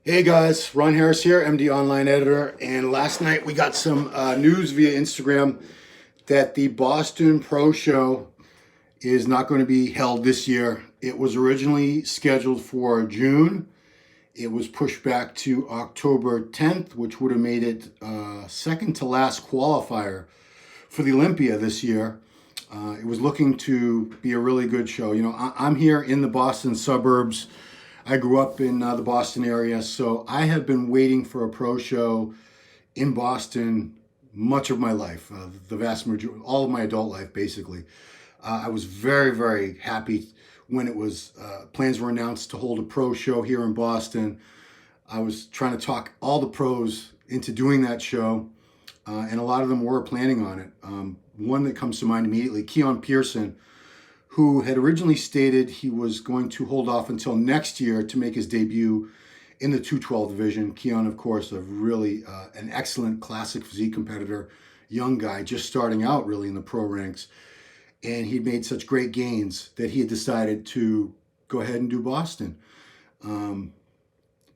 Hey guys, Ron Harris here, MD Online Editor. And last night we got some news via Instagram that the Boston Pro Show is not going to be held this year. It was originally scheduled for June. It was pushed back to October 10th, which would have made it second to last qualifier for the Olympia this year. It was looking to be a really good show. You know, I'm here in the Boston suburbs. I grew up in the Boston area, so I have been waiting for a pro show in Boston much of my life, the vast majority, all of my adult life, basically. I was very, very happy when it was plans were announced to hold a pro show here in Boston. I was trying to talk all the pros into doing that show, and a lot of them were planning on it. One that comes to mind immediately, Keon Pearson, who had originally stated he was going to hold off until next year to make his debut in the 212 division. Keon, of course, a really an excellent classic physique competitor, young guy, just starting out really in the pro ranks. And he'd made such great gains that he had decided to go ahead and do Boston.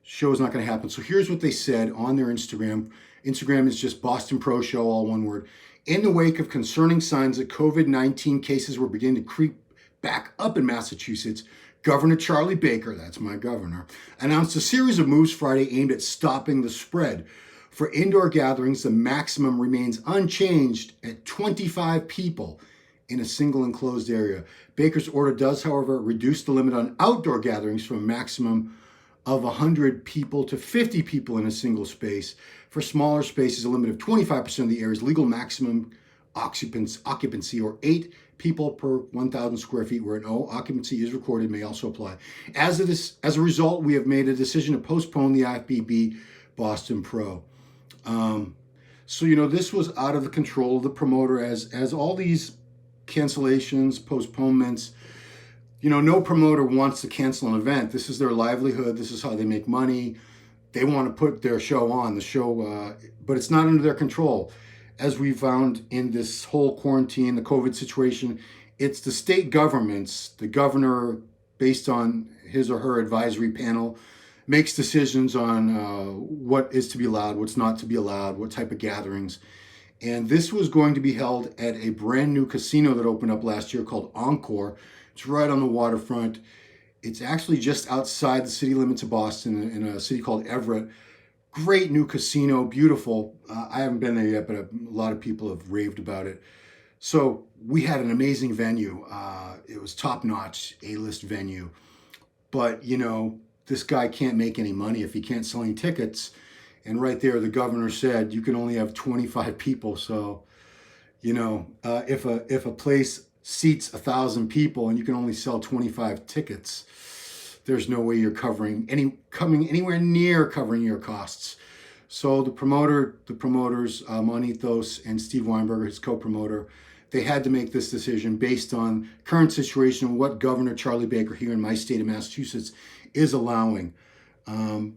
Show is not going to happen. So here's what they said on their Instagram. Instagram is just Boston Pro Show, all one word. In the wake of concerning signs that COVID-19 cases were beginning to creep back up in Massachusetts, Governor Charlie Baker, that's my governor, announced a series of moves Friday aimed at stopping the spread. For indoor gatherings, the maximum remains unchanged at 25 people in a single enclosed area. Baker's order does, however, reduce the limit on outdoor gatherings from a maximum of 100 people to 50 people in a single space. For smaller spaces, a limit of 25% of the area's legal maximum occupancy, or 8 people per 1,000 square feet, where no occupancy is recorded, may also apply. As a result, we have made a decision to postpone the IFBB Boston Pro. So you know, this was out of the control of the promoter, as all these cancellations, postponements. You know, no promoter wants to cancel an event. This is their livelihood. This is how they make money. They want to put their show on the show, but it's not under their control. As we found in this whole quarantine, the COVID situation, it's the state governments, the governor, based on his or her advisory panel, makes decisions on what is to be allowed, what's not to be allowed, what type of gatherings. And this was going to be held at a brand new casino that opened up last year called Encore. It's right on the waterfront. It's actually just outside the city limits of Boston in a city called Everett. Great new casino, beautiful. I haven't been there yet, but a lot of people have raved about it. So we had an amazing venue. It was top-notch, A-list venue. But, you know, this guy can't make any money if he can't sell any tickets. And right there, the governor said you can only have 25 people. So, you know, if a place seats 1,000 people and you can only sell 25 tickets, there's no way you're coming anywhere near covering your costs. So the promoters, Monethos and Steve Weinberger, his co-promoter, they had to make this decision based on current situation and what Governor Charlie Baker here in my state of Massachusetts is allowing.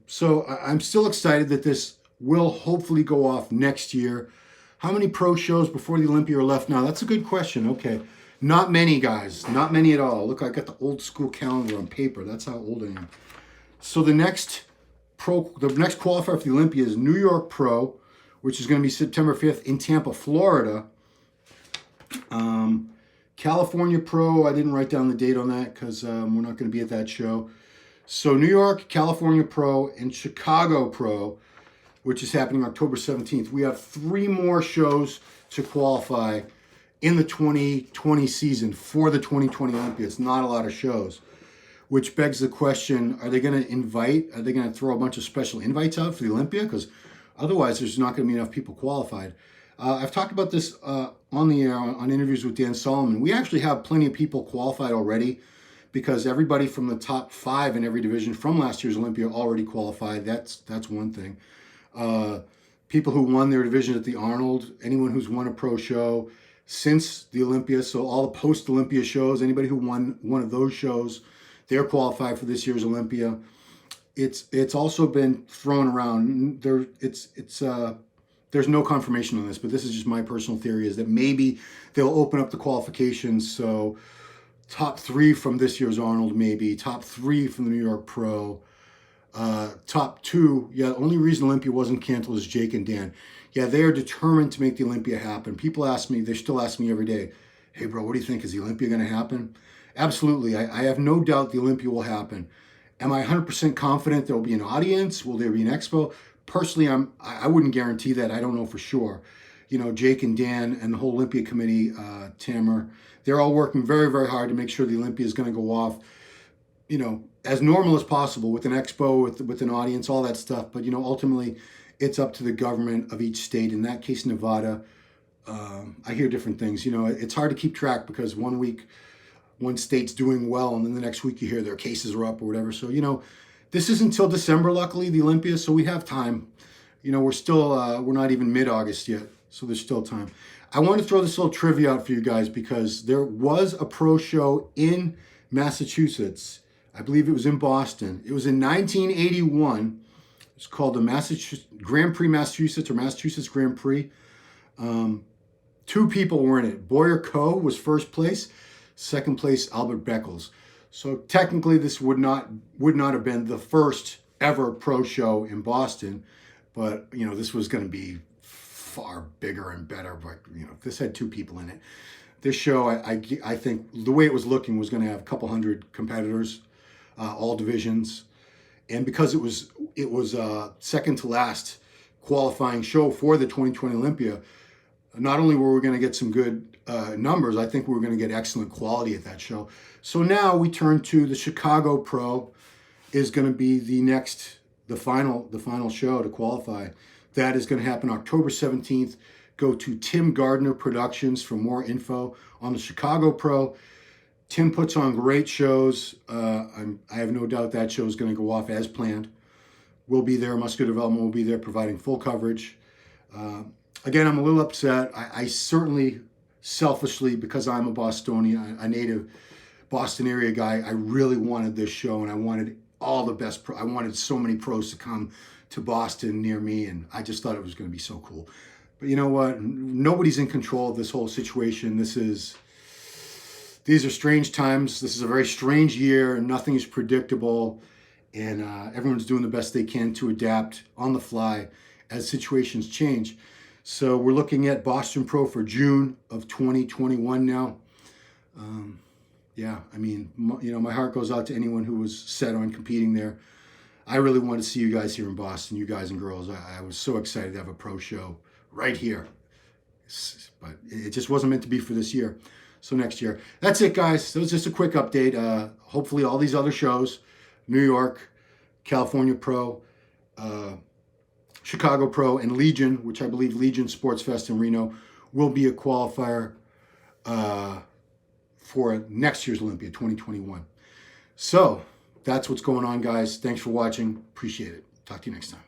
So I'm still excited that this will hopefully go off next year. How many pro shows before the Olympia are left now? That's a good question. Okay. Not many, guys. Not many at all. Look, I got the old school calendar on paper. That's how old I am. So the next qualifier for the Olympia is New York Pro, which is going to be September 5th in Tampa, Florida. California Pro, I didn't write down the date on that because we're not going to be at that show. So New York, California Pro, and Chicago Pro, which is happening October 17th. We have 3 more shows to qualify in the 2020 season for the 2020 Olympia. It's not a lot of shows, which begs the question, are they going to throw a bunch of special invites out for the Olympia? Because otherwise there's not going to be enough people qualified. I've talked about this on the air on interviews with Dan Solomon. We actually have plenty of people qualified already because everybody from the top 5 in every division from last year's Olympia already qualified. That's one thing. People who won their division at the Arnold, anyone who's won a pro show since the Olympia, so all the post-Olympia shows, anybody who won one of those shows, they're qualified for this year's Olympia. It's also been thrown around. There's no confirmation on this, but this is just my personal theory, is that maybe they'll open up the qualifications. So top 3 from this year's Arnold, maybe top 3 from the New York Pro. top two, yeah, the only reason Olympia wasn't canceled is Jake and Dan. Yeah, they are determined to make the Olympia happen. People ask me, they still ask me every day, hey bro, what do you think? Is the Olympia going to happen? Absolutely. I have no doubt the Olympia will happen. Am I 100% confident there will be an audience? Will there be an expo? Personally, I wouldn't guarantee that. I don't know for sure. You know, Jake and Dan and the whole Olympia committee, Tamara, they're all working very, very hard to make sure the Olympia is going to go off, you know, as normal as possible with an expo, with an audience, all that stuff. But, you know, ultimately, it's up to the government of each state. In that case, Nevada, I hear different things. You know, it's hard to keep track because one week, one state's doing well, and then the next week you hear their cases are up or whatever. So, you know, this is until December, luckily, the Olympia, so we have time. You know, we're still, we're not even mid-August yet, so there's still time. I want to throw this little trivia out for you guys because there was a pro show in Massachusetts. I believe it was in Boston. It was in 1981. It's called the Massachusetts Grand Prix Massachusetts or Massachusetts Grand Prix. Two people were in it. Boyer Coe was first place. Second place, Albert Beckles. So technically, this would not have been the first ever pro show in Boston, but you know this was going to be far bigger and better. But you know, this had two people in it. This show, I think the way it was looking was going to have a couple hundred competitors, all divisions, and because it was second to last qualifying show for the 2020 Olympia. Not only were we going to get some good numbers, I think we were going to get excellent quality at that show. So now we turn to the Chicago Pro is going to be the final show to qualify. That is going to happen October 17th. Go to Tim Gardner Productions for more info on the Chicago Pro. Tim puts on great shows. I have no doubt that show is going to go off as planned. We'll be there. Muscular Development will be there providing full coverage. Again, I'm a little upset. I certainly, selfishly, because I'm a Bostonian, a native Boston area guy, I really wanted this show, and I wanted all the best. I wanted so many pros to come to Boston near me, and I just thought it was going to be so cool. But you know what? Nobody's in control of this whole situation. These are strange times. This is a very strange year, and nothing is predictable, and everyone's doing the best they can to adapt on the fly as situations change. So we're looking at Boston Pro for June of 2021 now. Yeah, I mean, you know, my heart goes out to anyone who was set on competing there. I really want to see you guys here in Boston, you guys and girls. I was so excited to have a pro show right here. But it just wasn't meant to be for this year. So next year. That's it, guys. That was just a quick update. Hopefully all these other shows, New York, California Pro, Chicago Pro, and Legion, which I believe Legion Sports Fest in Reno, will be a qualifier for next year's Olympia, 2021. So that's what's going on, guys. Thanks for watching. Appreciate it. Talk to you next time.